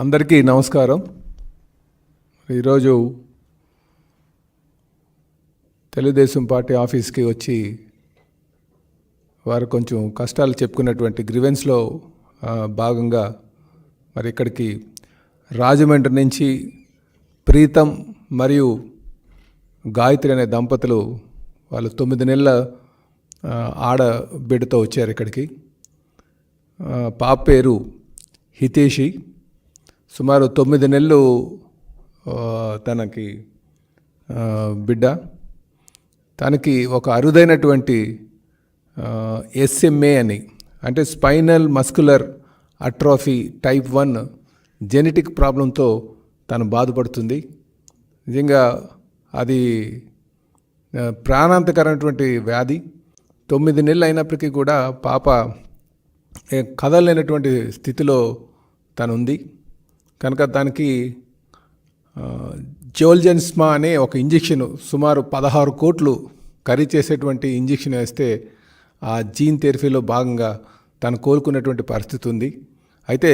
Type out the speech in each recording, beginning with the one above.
అందరికీ నమస్కారం. ఈరోజు తెలుగుదేశం పార్టీ ఆఫీస్కి వచ్చి వారు కొంచెం కష్టాలు చెప్పుకున్నటువంటి గ్రీవెన్స్లో భాగంగా మరి ఇక్కడికి రాజమండ్రి నుంచి ప్రీతం మరియు గాయత్రి అనే దంపతులు వాళ్ళు 9 నెలల ఆడబిడ్డతో వచ్చారు ఇక్కడికి. పాప పేరు హితేషి. సుమారు 9 నెలలు తనకి బిడ్డ. తనకి ఒక అరుదైనటువంటి SMA అని, అంటే spinal muscular atrophy type 1 genetic ప్రాబ్లంతో తను బాధపడుతుంది. నిజంగా అది ప్రాణాంతకరమైనటువంటి వ్యాధి. 9 నెలలు అయినప్పటికీ కూడా పాప కదలలేనటువంటి స్థితిలో తనుంది. కనుక దానికి జోల్జెన్స్మా అనే ఒక ఇంజెక్షన్ సుమారు 16 కోట్లు ఖరీదు చేసేటువంటి ఇంజెక్షన్ వేస్తే ఆ జీన్ థెరపీలో భాగంగా తను కోలుకున్నటువంటి పరిస్థితి ఉంది. అయితే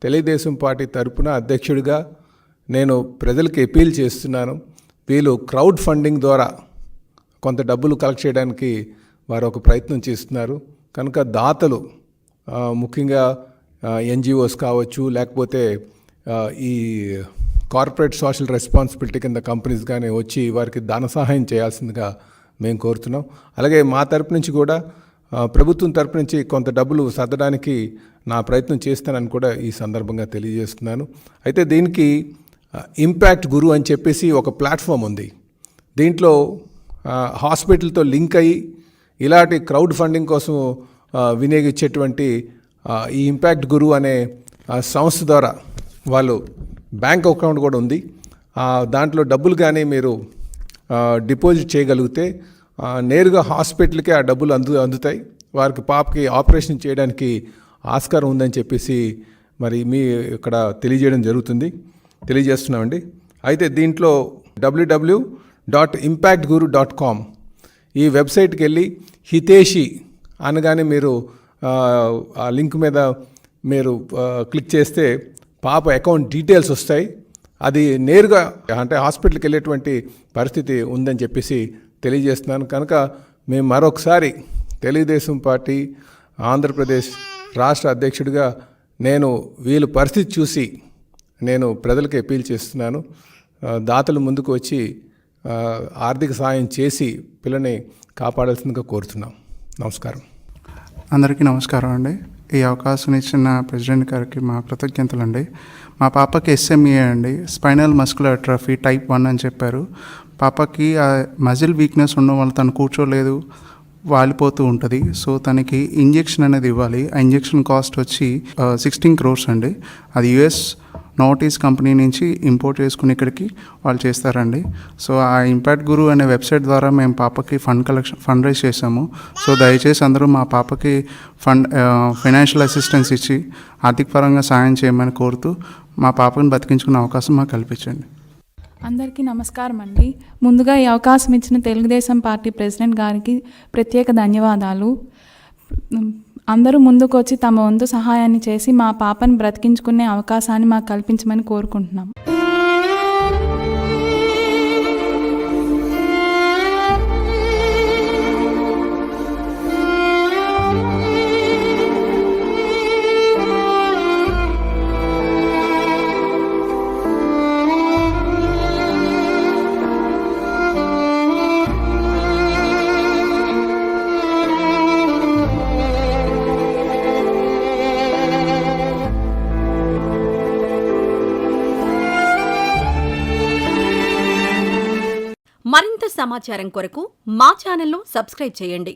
తెలుగుదేశం పార్టీ తరపున అధ్యక్షుడిగా నేను ప్రజలకు అపీల్ చేస్తున్నాను. వీళ్ళు క్రౌడ్ ఫండింగ్ ద్వారా కొంత డబ్బులు కలెక్ట్ చేయడానికి వారు ఒక ప్రయత్నం చేస్తున్నారు. కనుక దాతలు ముఖ్యంగా NGOs కావచ్చు, లేకపోతే ఈ కార్పొరేట్ సోషల్ రెస్పాన్సిబిలిటీ కింద కంపెనీస్ కానీ వచ్చి వారికి ధన సహాయం చేయాల్సిందిగా మేము కోరుతున్నాం. అలాగే మా తరపు నుంచి కూడా ప్రభుత్వం తరపు నుంచి కొంత డబ్బులు సర్దడానికి నా ప్రయత్నం చేస్తానని కూడా ఈ సందర్భంగా తెలియజేస్తున్నాను. అయితే దీనికి ఇంపాక్ట్ గురు అని చెప్పేసి ఒక ప్లాట్ఫామ్ ఉంది. దీంట్లో హాస్పిటల్తో లింక్ అయ్యి ఇలాంటి క్రౌడ్ ఫండింగ్ కోసం వినియోగించేటువంటి ఈ ఇంపాక్ట్ గురు అనే సంస్థ ద్వారా వాళ్ళు బ్యాంక్ అకౌంట్ కూడా ఉంది. దాంట్లో డబ్బులు కానీ మీరు డిపాజిట్ చేయగలిగితే నేరుగా హాస్పిటల్కే ఆ డబ్బులు అందుతాయి. వారికి పాపకి ఆపరేషన్ చేయడానికి ఆస్కారం ఉందని చెప్పేసి మరి మీ ఇక్కడ తెలియజేస్తున్నామండి. అయితే దీంట్లో www.impactguru.com ఈ వెబ్సైట్కి వెళ్ళి హితేషి అనగానే మీరు ఆ లింక్ మీద మీరు క్లిక్ చేస్తే పాప అకౌంట్ డీటెయిల్స్ వస్తాయి. అది నేరుగా అంటే హాస్పిటల్కి వెళ్ళేటువంటి పరిస్థితి ఉందని చెప్పేసి తెలియజేస్తున్నాను. కనుక మేము మరొకసారి తెలుగుదేశం పార్టీ ఆంధ్రప్రదేశ్ రాష్ట్ర అధ్యక్షుడిగా నేను వీళ్ళ పరిస్థితి చూసి నేను ప్రజలకు అపీల్ చేస్తున్నాను. దాతలు ముందుకు వచ్చి ఆర్థిక సాయం చేసి పిల్లని కాపాడాల్సిందిగా కోరుతున్నాం. నమస్కారం. అందరికీ నమస్కారం అండి. ఈ అవకాశం ఇచ్చిన ప్రెసిడెంట్ గారికి మా కృతజ్ఞతలు అండి. మా పాపకి SMA అండి, స్పైనల్ మస్కులర్ అట్రోఫీ టైప్ 1 అని చెప్పారు. పాపకి మజిల్ వీక్నెస్ ఉండడం వల్ల తను కూర్చోలేదు, వాలిపోతూ ఉంటుంది. సో తనకి ఇంజెక్షన్ అనేది ఇవ్వాలి. ఆ ఇంజెక్షన్ కాస్ట్ వచ్చి 16 crores అండి. అది US నోటీస్ కంపెనీ నుంచి ఇంపోర్ట్ చేసుకుని ఇక్కడికి వాళ్ళు చేస్తారండి. సో ఆ ఇంపాక్ట్ గురు అనే వెబ్సైట్ ద్వారా మేము పాపకి ఫండ్ రైజ్ చేసాము. సో దయచేసి అందరూ మా పాపకి ఫైనాన్షియల్ అసిస్టెన్స్ ఇచ్చి ఆర్థిక పరంగా సాయం చేయమని కోరుతూ మా పాపని బతికించుకునే అవకాశం మాకు కల్పించండి. అందరికీ నమస్కారం అండి. ముందుగా ఈ అవకాశం ఇచ్చిన తెలుగుదేశం పార్టీ ప్రెసిడెంట్ గారికి ప్రత్యేక ధన్యవాదాలు. అందరూ ముందుకు వచ్చి తమ వంతు సహాయాన్ని చేసి మా పాపను బ్రతికించుకునే అవకాశాన్ని మాకు కల్పించమని కోరుకుంటున్నాం. మరింత సమాచారం కొరకు మా ఛానల్ను సబ్స్క్రైబ్ చేయండి.